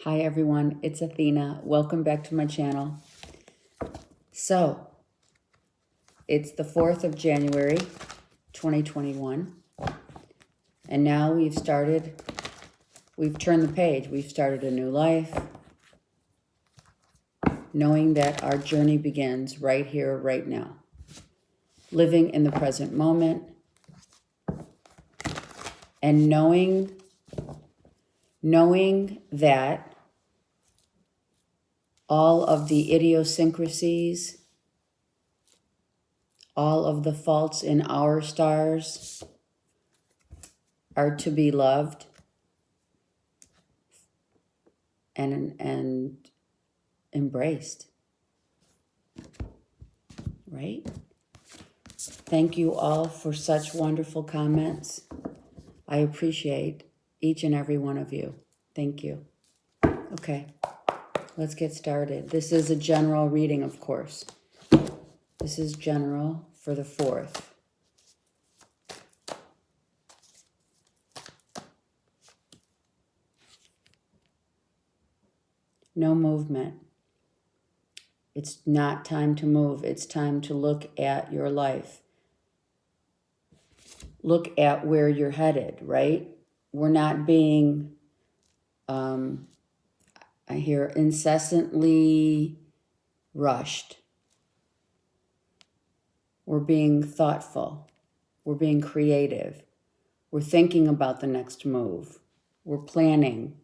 Hi everyone, it's Athena. Welcome back to my channel. So, it's the 4th of January, 2021. And now we've turned the page. We've started a new life, knowing that our journey begins right here, right now. Living in the present moment and knowing that all of the idiosyncrasies, all of the faults in our stars are to be loved and embraced, right? Thank you all for such wonderful comments. I appreciate each and every one of you. Thank you. Okay, let's get started. This is a general reading, of course. This is general for the 4th. No movement. It's not time to move. It's time to look at your life. Look at where you're headed, right? We're not being, I hear, incessantly rushed. We're being thoughtful. We're being creative. We're thinking about the next move. We're planning.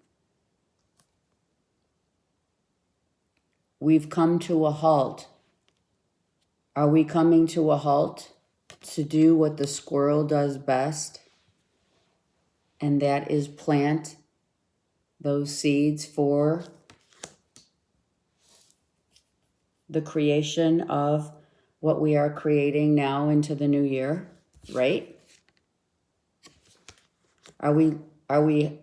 We've come to a halt. Are we coming to a halt to do what the squirrel does best? And that is plant those seeds for the creation of what we are creating now into the new year, right? Are we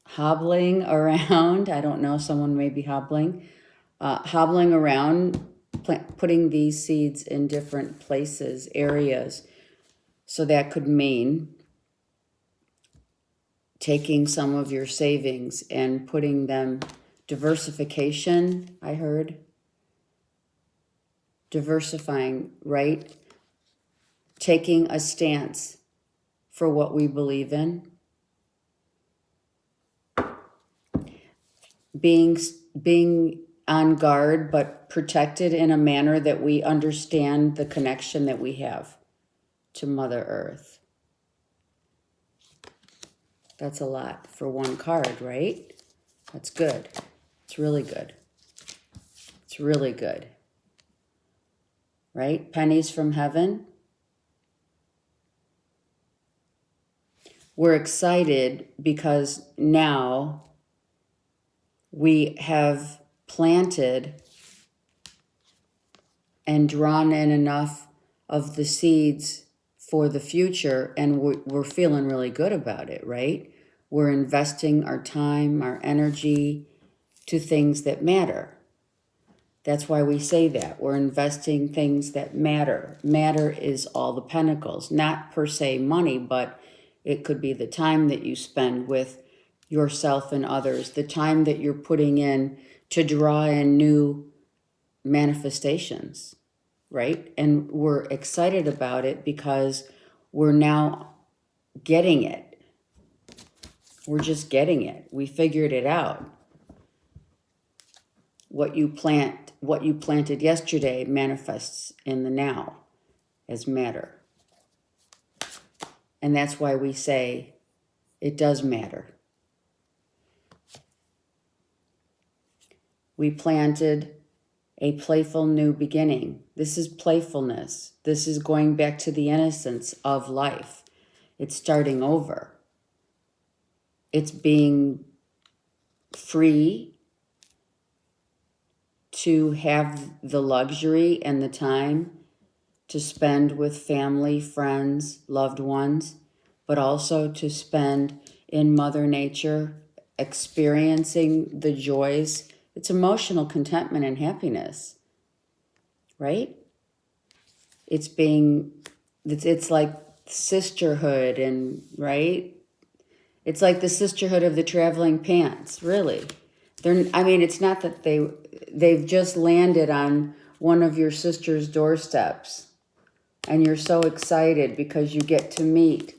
hobbling around? I don't know, someone may be hobbling around, putting these seeds in different places, areas. So that could mean taking some of your savings and putting them, diversification, I heard. Diversifying, right? Taking a stance for what we believe in. Being on guard, but protected in a manner that we understand the connection that we have to Mother Earth. That's a lot for one card, right? That's good. It's really good. It's really good. Right? Pennies from heaven. We're excited because now we have planted and drawn in enough of the seeds for the future, and we're feeling really good about it, right? We're investing our time, our energy to things that matter. That's why we say that. We're investing things that matter. Matter is all the pentacles, not per se money, but it could be the time that you spend with yourself and others, the time that you're putting in to draw in new manifestations, right? And we're excited about it because we're now getting it. We're just getting it. We figured it out. What you planted yesterday manifests in the now as matter. And that's why we say it does matter. We planted a playful new beginning. This is playfulness. This is going back to the innocence of life. It's starting over. It's being free to have the luxury and the time to spend with family, friends, loved ones, but also to spend in Mother Nature, experiencing the joys. It's emotional contentment and happiness, right? It's like sisterhood, and right? It's like the sisterhood of the traveling pants, really. I mean, it's not that they've just landed on one of your sister's doorsteps and you're so excited because you get to meet,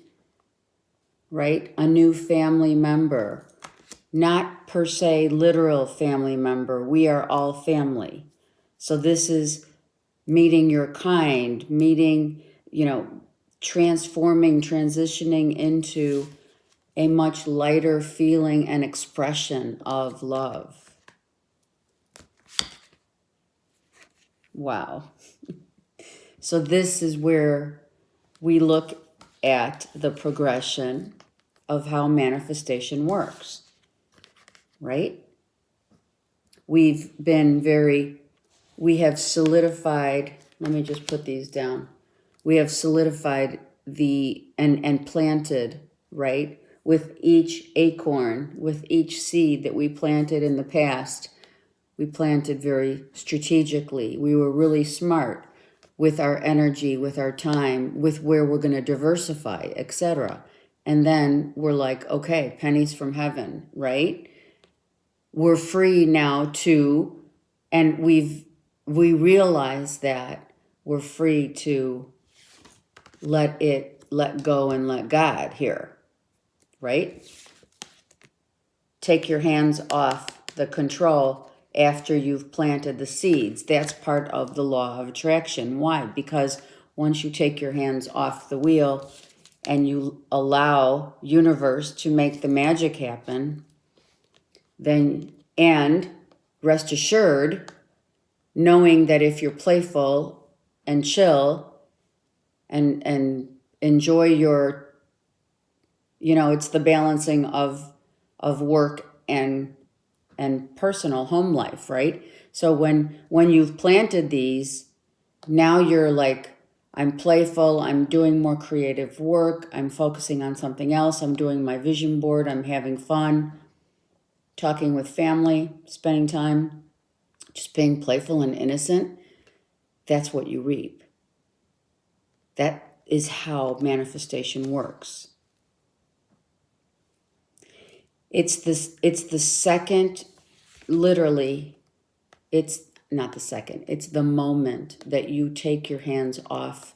right, a new family member. Not per se literal family member. We are all family. So this is meeting your kind, meeting, transforming, transitioning into a much lighter feeling and expression of love. Wow. So this is where we look at the progression of how manifestation works, right? We have solidified, let me just put these down. We have solidified and planted, right? With each acorn, with each seed that we planted in the past, we planted very strategically. We were really smart with our energy, with our time, with where we're going to diversify, etc. And then we're like, okay, pennies from heaven, right? We're free now to, and we realize that we're free to let go and let God here, right? Take your hands off the control after you've planted the seeds. That's part of the law of attraction. Why? Because once you take your hands off the wheel and you allow universe to make the magic happen, then, and rest assured, knowing that if you're playful and chill and enjoy your, it's the balancing of work and personal home life, right? So when you've planted these, now you're like, I'm playful, I'm doing more creative work, I'm focusing on something else, I'm doing my vision board, I'm having fun, talking with family, spending time, just being playful and innocent. That's what you reap. That is how manifestation works. It's the second, literally, it's not the second, it's the moment that you take your hands off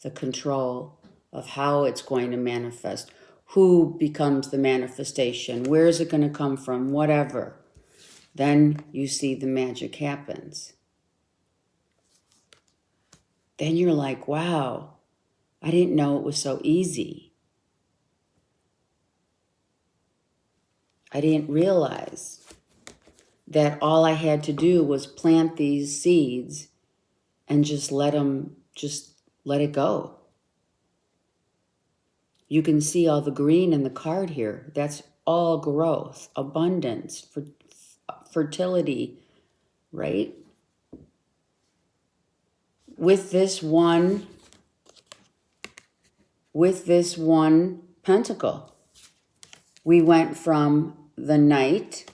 the control of how it's going to manifest, who becomes the manifestation, where is it going to come from, whatever. Then you see the magic happens. Then you're like, wow, I didn't know it was so easy. I didn't realize that all I had to do was plant these seeds and just let it go. You can see all the green in the card here. That's all growth, abundance, fertility, right? With this one pentacle, we went from the Knight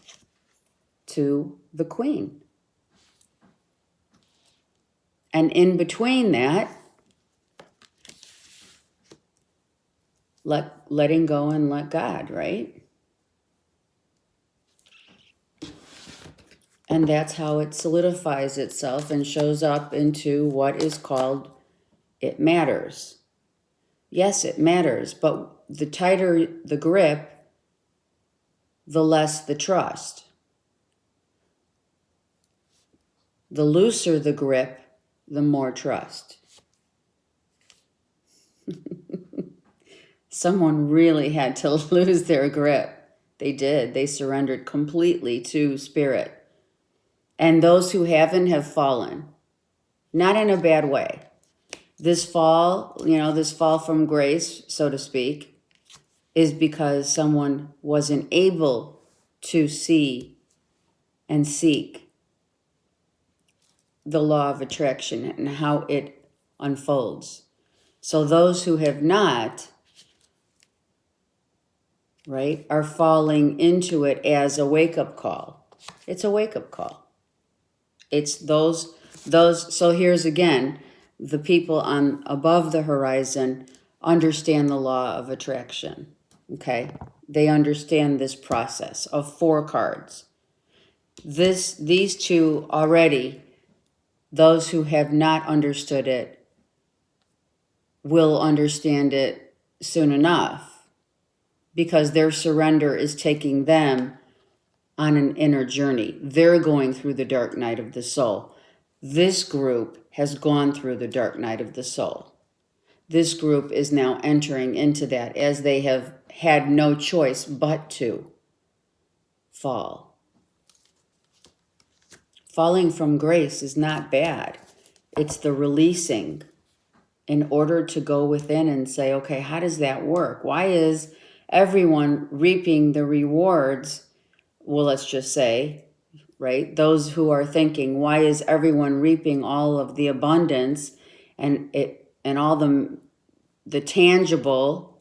to the Queen. And in between that, letting go and let God, right? And that's how it solidifies itself and shows up into what is called it matters. Yes, it matters, but the tighter the grip, the less the trust. The looser the grip, the more trust. Someone really had to lose their grip. They did. They surrendered completely to spirit. And those who haven't have fallen. Not in a bad way. This fall from grace, so to speak, is because someone wasn't able to see and seek the law of attraction and how it unfolds. So those who have not, right, are falling into it as a wake-up call. It's a wake-up call. It's those, so here's again, the people on above the horizon understand the law of attraction, okay? They understand this process of 4 cards. These two already, those who have not understood it will understand it soon enough, because their surrender is taking them on an inner journey. They're going through the dark night of the soul. This group has gone through the dark night of the soul. This group is now entering into that as they have had no choice but to fall. Falling from grace is not bad. It's the releasing in order to go within and say, okay, how does that work? Why is everyone reaping the rewards? Well, let's just say, right? Those who are thinking, why is everyone reaping all of the abundance and all the tangible,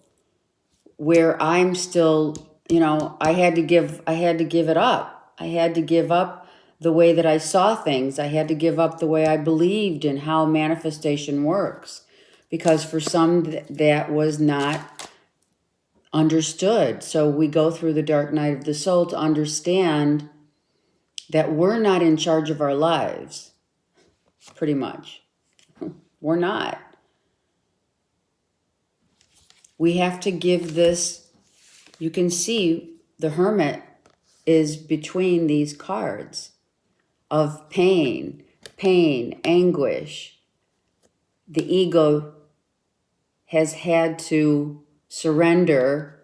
where I'm still, I had to give it up. I had to give up the way that I saw things. I had to give up the way I believed in how manifestation works, because for some that was not understood. So we go through the dark night of the soul to understand that we're not in charge of our lives, pretty much. We're not. We have to give this, you can see the Hermit is between these cards of pain, anguish. The ego has had to surrender.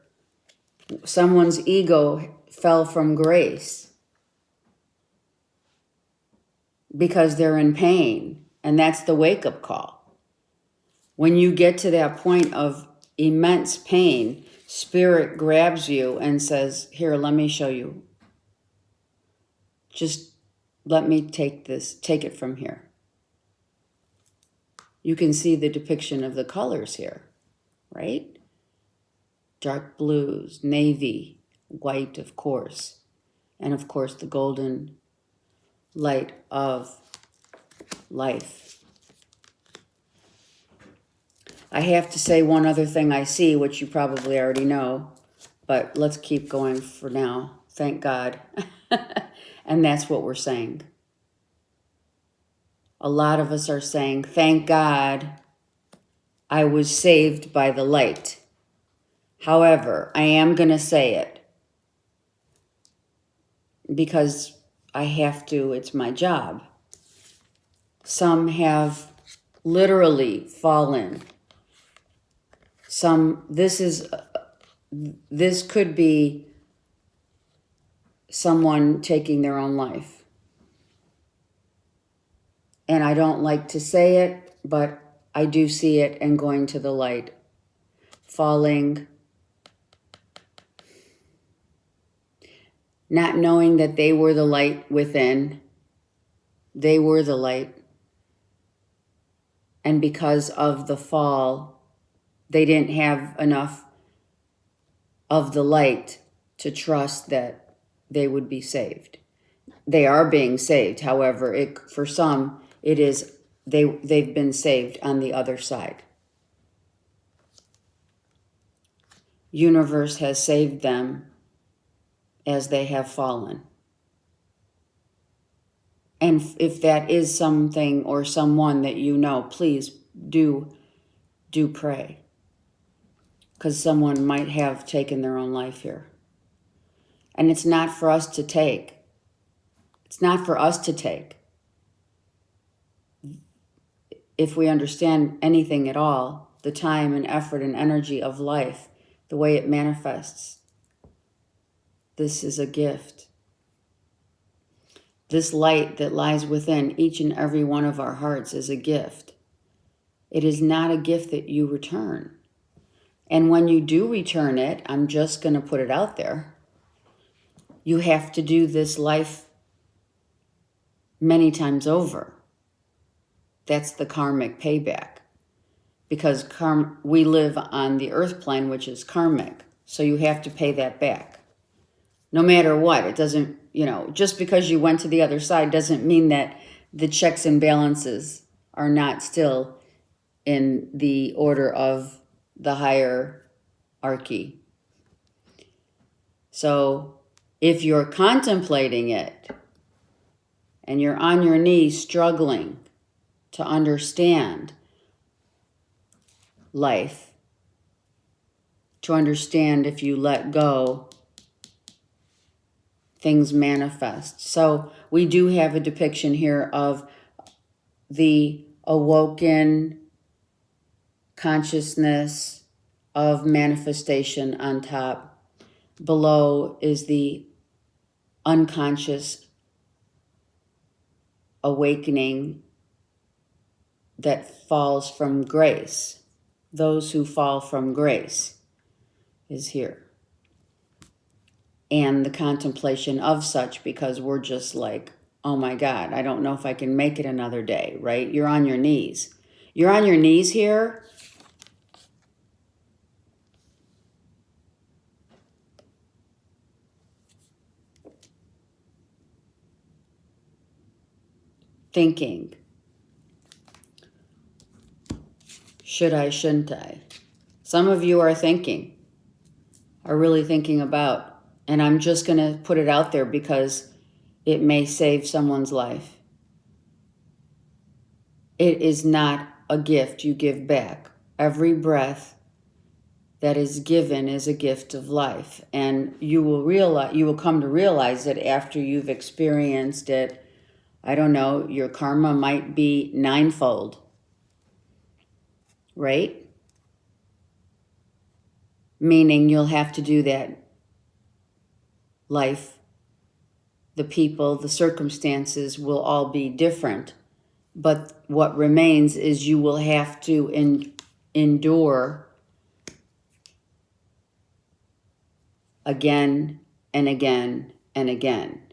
Someone's ego fell from grace because they're in pain, and that's the wake-up call. When you get to that point of immense pain, Spirit grabs you and says, here, let me show you. Just let me take it from here. You can see the depiction of the colors here, right? Dark blues, navy, white, of course, and of course the golden light of life. I have to say one other thing I see, which you probably already know, but let's keep going for now. Thank God. And that's what we're saying. A lot of us are saying, thank God I was saved by the light. However, I am going to say it because I have to, it's my job. Some have literally fallen. This could be someone taking their own life. And I don't like to say it, but I do see it and going to the light. Falling. Not knowing that they were the light within. They were the light. And because of the fall, they didn't have enough of the light to trust that they would be saved. They are being saved. However, for some, it is they've been saved on the other side. Universe has saved them as they have fallen. And if that is something or someone that you know, please do pray. Because someone might have taken their own life here. And it's not for us to take. It's not for us to take. If we understand anything at all, the time and effort and energy of life, the way it manifests, this is a gift. This light that lies within each and every one of our hearts is a gift. It is not a gift that you return. And when you do return it, I'm just going to put it out there, you have to do this life many times over. That's the karmic payback. Because we live on the earth plane, which is karmic. So you have to pay that back. No matter what, it doesn't, just because you went to the other side doesn't mean that the checks and balances are not still in the order of the hierarchy. So if you're contemplating it, and you're on your knees struggling to understand life, to understand if you let go, things manifest. So we do have a depiction here of the awoken consciousness of manifestation on top. Below is the unconscious awakening that falls from grace. Those who fall from grace is here. And the contemplation of such, because we're just like, oh my God, I don't know if I can make it another day, right? You're on your knees. You're on your knees here. Thinking, should I, shouldn't I? Some of you are really thinking about, and I'm just going to put it out there because it may save someone's life. It is not a gift you give back. Every breath that is given is a gift of life. And you will come to realize that after you've experienced it, I don't know, your karma might be ninefold, right? Meaning you'll have to do that life. The people, the circumstances will all be different. But what remains is you will have to endure again and again and again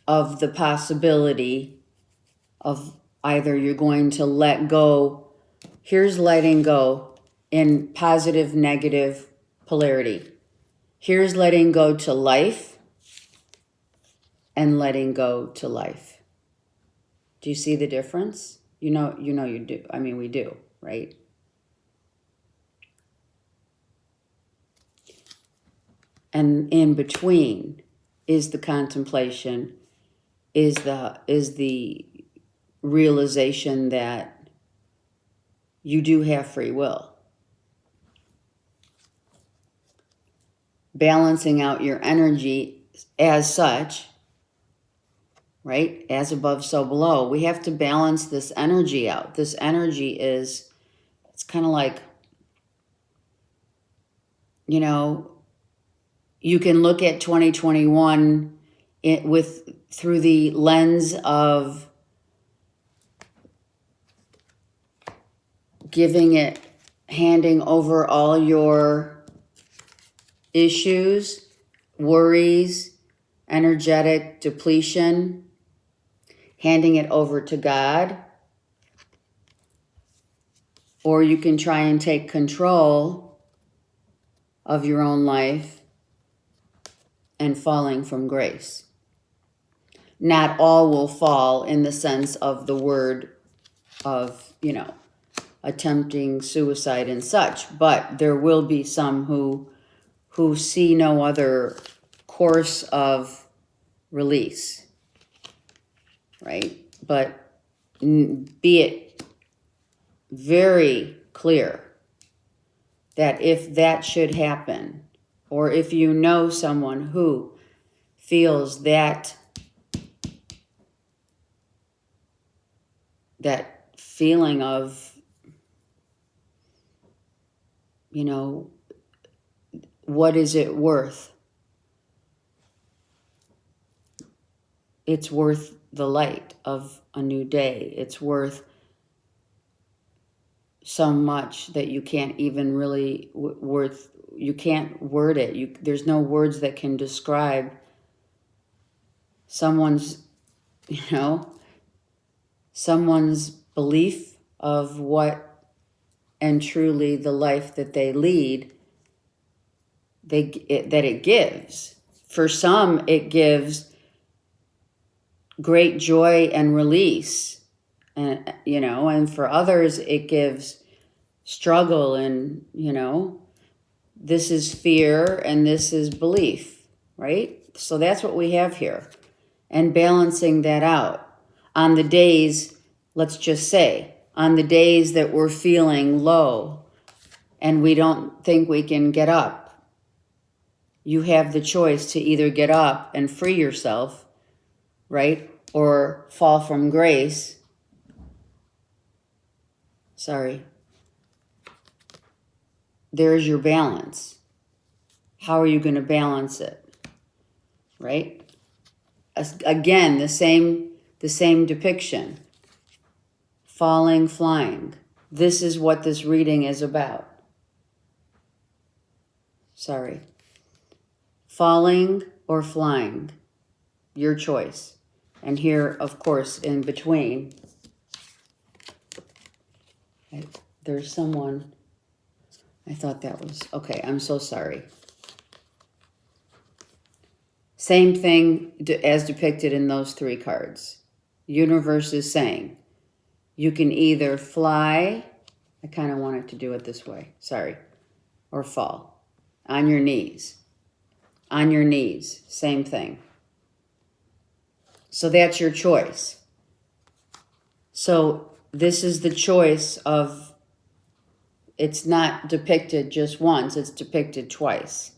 of the possibility of either you're going to let go. Here's letting go in positive, negative polarity. Here's letting go to life and letting go to life. Do you see the difference? You know you do. I mean, we do, right? And in between is the contemplation, is the realization that you do have free will. Balancing out your energy as such, right? As above, so below. We have to balance this energy out. This energy it's kind of like, you can look at 2021 through the lens of handing over all your issues, worries, energetic depletion, handing it over to God. Or you can try and take control of your own life and falling from grace. Not all will fall in the sense of the word of, attempting suicide and such, but there will be some who see no other course of release, right? But be it very clear that if that should happen, or if you know someone who feels that feeling of, what is it worth? It's worth the light of a new day. It's worth so much that you can't even really you can't word it. There's no words that can describe someone's belief of what and truly the life that they lead, that it gives. For some, it gives great joy and release, and for others, it gives struggle and, this is fear and this is belief. right? So that's what we have here. And balancing that out. On the days, let's just say, on the days that we're feeling low and we don't think we can get up, you have the choice to either get up and free yourself, right? Or fall from grace. Sorry. There's your balance. How are you going to balance it? Right? Again, the same depiction. Falling, flying. This is what this reading is about. Sorry. Falling or flying. Your choice. And here, of course, in between, there's someone. I thought that was, okay, I'm so sorry. Same thing as depicted in those three cards. Universe is saying, you can either fly, I kind of wanted to do it this way, sorry, or fall. On your knees. On your knees, same thing. So that's your choice. So this is the choice of, it's not depicted just once, it's depicted twice.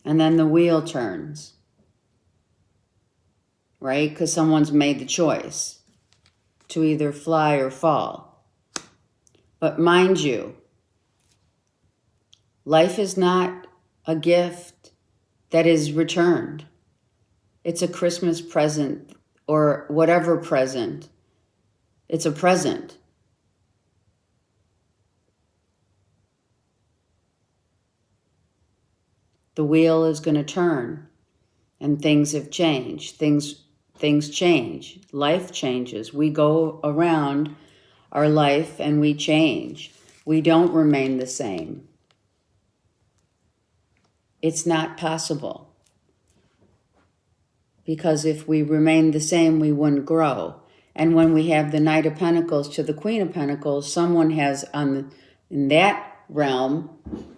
And then the wheel turns, right? Because someone's made the choice to either fly or fall. But mind you, life is not a gift that is returned. It's a Christmas present or whatever present. It's a present. The wheel is going to turn and things have changed. Things change. Life changes. We go around our life and we change. We don't remain the same. It's not possible. Because if we remained the same, we wouldn't grow. And when we have the Knight of Pentacles to the Queen of Pentacles, someone has, in that realm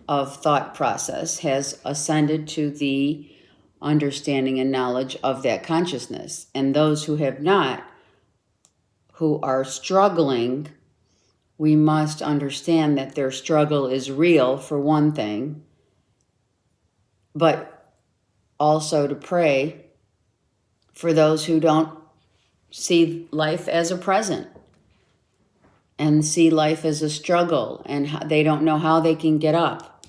of thought process, has ascended to the understanding and knowledge of that consciousness. And those who have not, who are struggling, we must understand that their struggle is real, for one thing, but also to pray for those who don't see life as a present and see life as a struggle and they don't know how they can get up.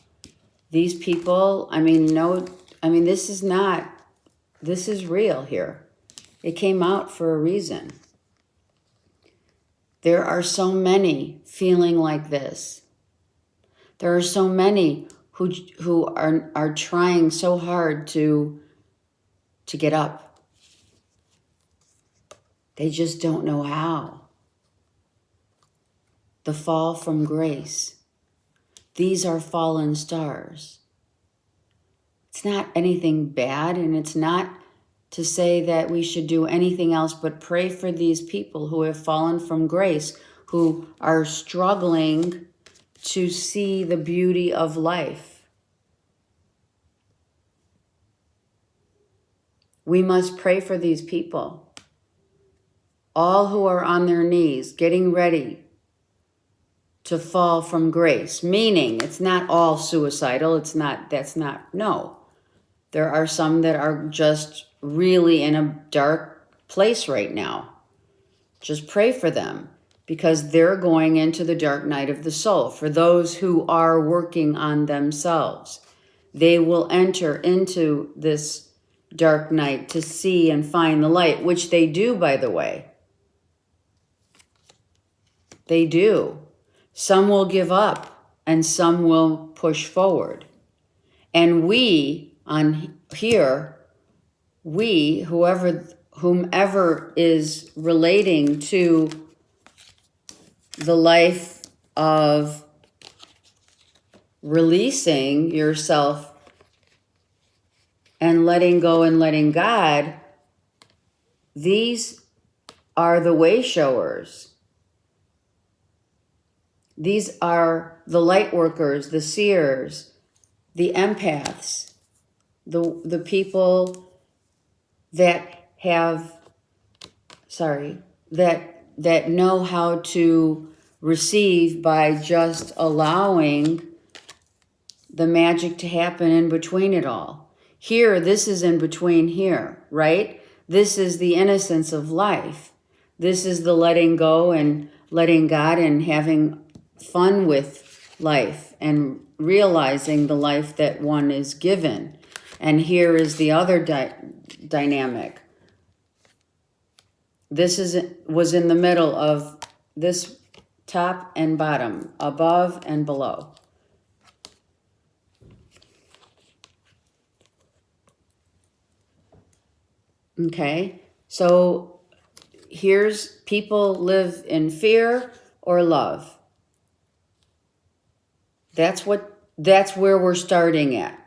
These people, this is real here. It came out for a reason. There are so many feeling like this. There are so many who are trying so hard to get up. They just don't know how. The fall from grace. These are fallen stars. It's not anything bad, and it's not to say that we should do anything else but pray for these people who have fallen from grace, who are struggling to see the beauty of life. We must pray for these people. All who are on their knees, getting ready to fall from grace, meaning it's not all suicidal. No. There are some that are just really in a dark place right now. Just pray for them because they're going into the dark night of the soul. For those who are working on themselves, they will enter into this dark night to see and find the light, which they do, by the way. They do. Some will give up and some will push forward. And we on here, whomever is relating to the life of releasing yourself and letting go and letting God, these are the way showers. These are the light workers, the seers, the empaths, the people that have, that know how to receive by just allowing the magic to happen in between it all. Here, this is in between here, right? This is the innocence of life. This is the letting go and letting God and having fun with life and realizing the life that one is given. And here is the other dynamic. This was in the middle of this top and bottom, above and below. Okay, so here's people live in fear or love. That's where we're starting at.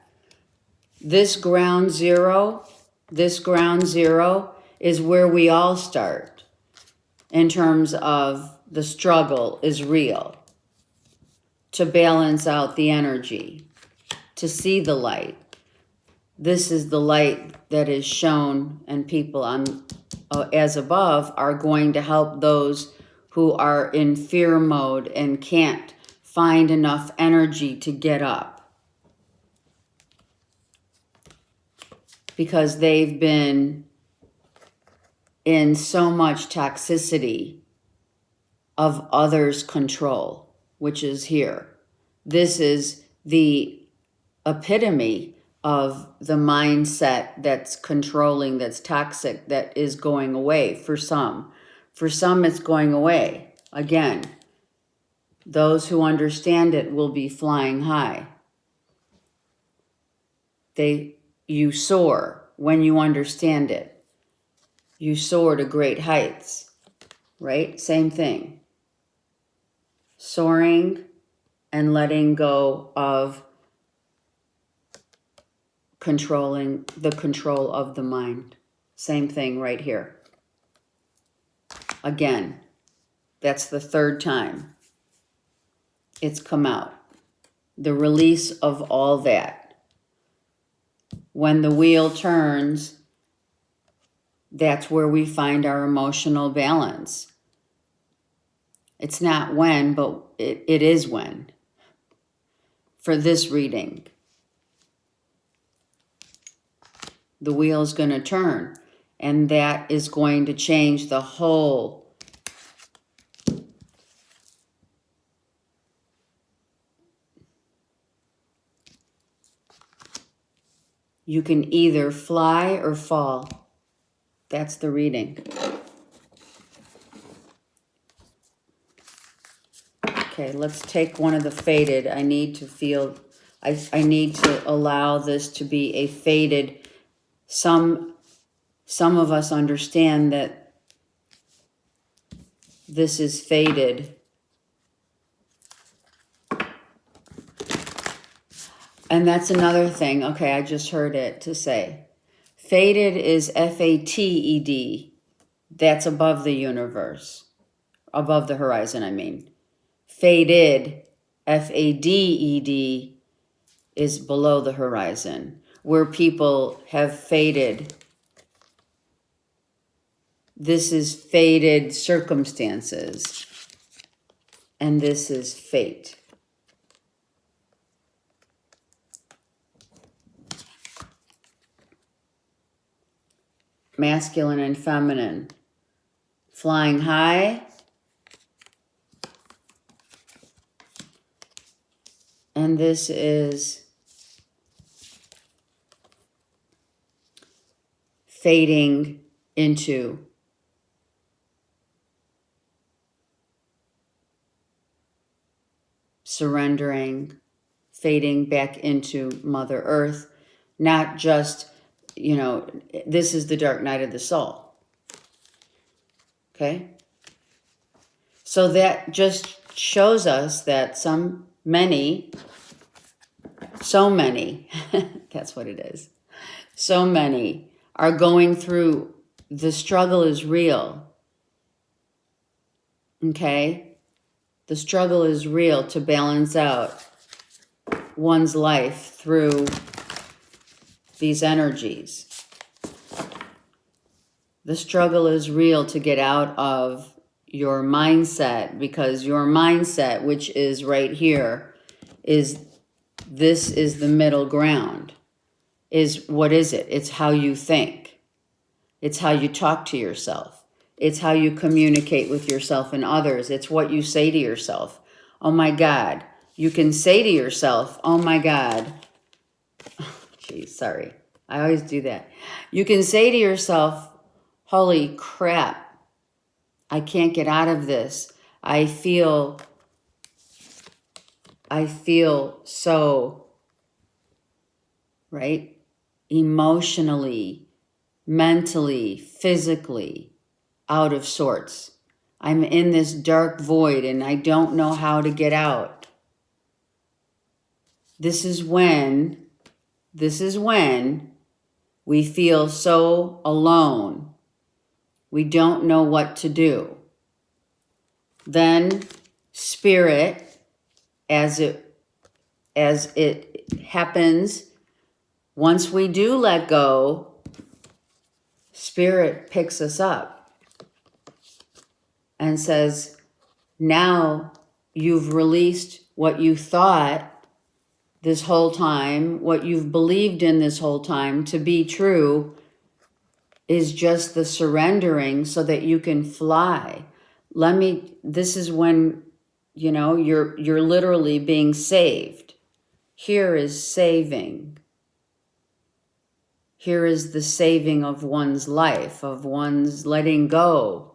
This ground zero is where we all start in terms of the struggle is real. To balance out the energy, to see the light. This is the light that is shown, and people on as above are going to help those who are in fear mode and can't find enough energy to get up because they've been in so much toxicity of others' control, which is here. This is the epitome of the mindset that's controlling, that's toxic, that is going away for some. For some, it's going away. Again, those who understand it will be flying high. You soar when you understand it. You soar to great heights, right? Same thing. Soaring and letting go of controlling the control of the mind. Same thing right here. Again, that's the third time it's come out. The release of all that. When the wheel turns, that's where we find our emotional balance. It's not when, but it is when. For this reading. The wheel's going to turn, and that is going to change the whole. You can either fly or fall. That's the reading. Okay, let's take one of the faded. I need to feel, I need to allow this to be a faded. Some of us understand that this is faded. And that's another thing. Okay, I just heard it to say. Faded is F-A-T-E-D. That's above the universe. Above the horizon, I mean. Faded, F-A-D-E-D, is below the horizon. Where people have faded. This is faded circumstances. And this is fate. Masculine and feminine. Flying high. And this is fading into surrendering, fading back into Mother Earth. Not just, this is the dark night of the soul. Okay? So that just shows us that so many, that's what it is. So many are going through, the struggle is real. Okay? The struggle is real to balance out one's life through these energies. The struggle is real to get out of your mindset, because your mindset, which is right here, this is the middle ground. What is it? It's how you think. It's how you talk to yourself. It's how you communicate with yourself and others. It's what you say to yourself. Oh my God. You can say to yourself, oh my God. Geez, sorry. I always do that. You can say to yourself, holy crap, I can't get out of this. I feel so, right? Emotionally, mentally, physically out of sorts. I'm in this dark void and I don't know how to get out. This is when we feel so alone. We don't know what to do. Then spirit, as it happens, once we do let go, spirit picks us up and says, now you've released what you thought this whole time, what you've believed in this whole time to be true is just the surrendering so that you can fly. This is when, you're literally being saved. Here is saving. Here is the saving of one's life, of one's letting go.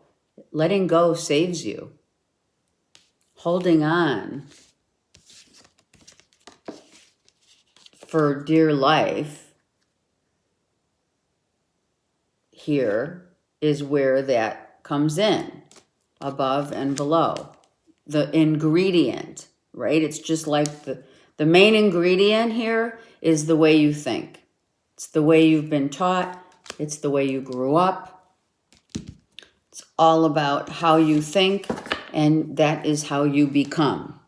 Letting go saves you. Holding on for dear life here is where that comes in, above and below. The ingredient, right? It's just like the main ingredient here is the way you think. It's the way you've been taught. It's the way you grew up. It's all about how you think, and that is how you become.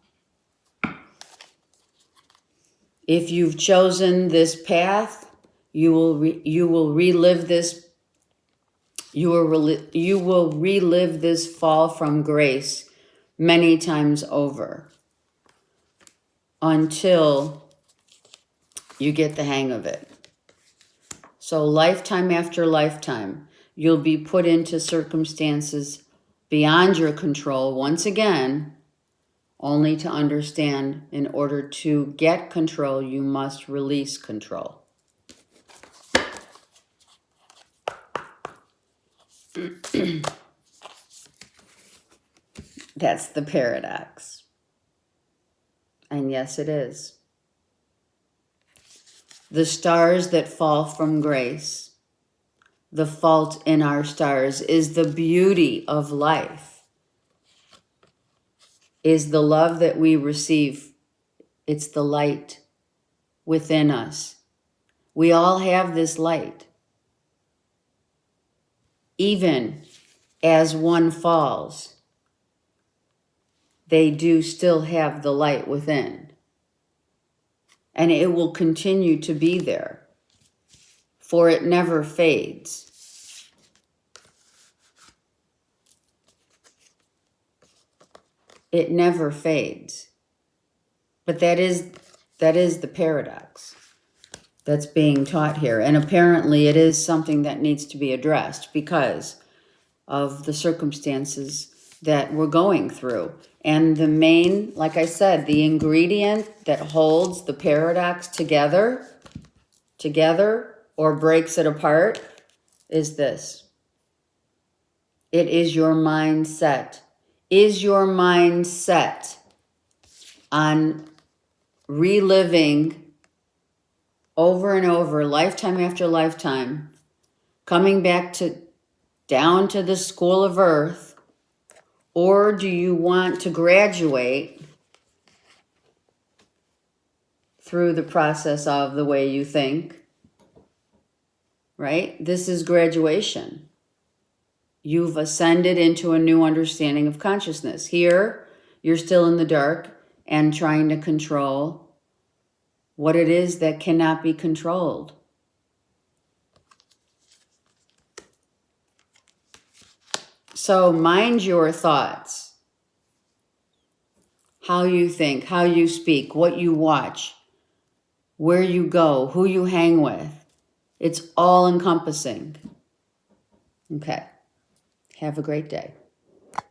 If you've chosen this path, you will relive this. You will relive this fall from grace many times over until you get the hang of it. So lifetime after lifetime, you'll be put into circumstances beyond your control once again, only to understand in order to get control, you must release control. That's the paradox. And yes, it is. The stars that fall from grace, the fault in our stars is the beauty of life, is the love that we receive. It's the light within us. We all have this light. Even as one falls, they do still have the light within. And it will continue to be there, for it never fades. It never fades. But that is the paradox that's being taught here. And apparently it is something that needs to be addressed because of the circumstances that we're going through. And the main, like I said, the ingredient that holds the paradox together or breaks it apart is this. It is your mindset. Is your mind set on reliving over and over, lifetime after lifetime, coming back down to the school of earth? Or do you want to graduate through the process of the way you think? Right? This is graduation. You've ascended into a new understanding of consciousness. Here, you're still in the dark and trying to control what it is that cannot be controlled. So mind your thoughts, how you think, how you speak, what you watch, where you go, who you hang with. It's all encompassing. Okay. Have a great day.